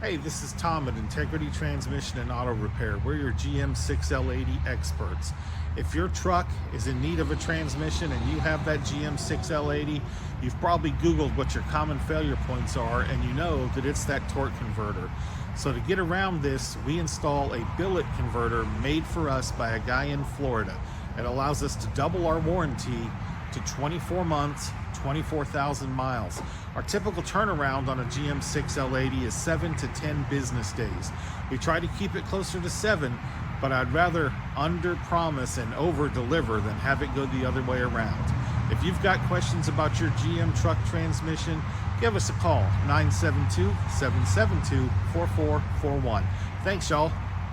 Hey, this is Tom at Integrity Transmission and Auto Repair. We're your GM 6L80 experts. If your truck is in need of a transmission and you have that GM 6L80, you've probably Googled what your common failure points are and you know that it's that torque converter. So to get around this, we install a billet converter made for us by a guy in Florida. It allows us to double our warranty to 24 months, 24,000 miles. Our typical turnaround on a GM 6L80 is 7 to 10 business days. We try to keep it closer to 7, but I'd rather under promise and over deliver than have it go the other way around. If you've got questions about your GM truck transmission, give us a call, 972-772-4441. Thanks, y'all.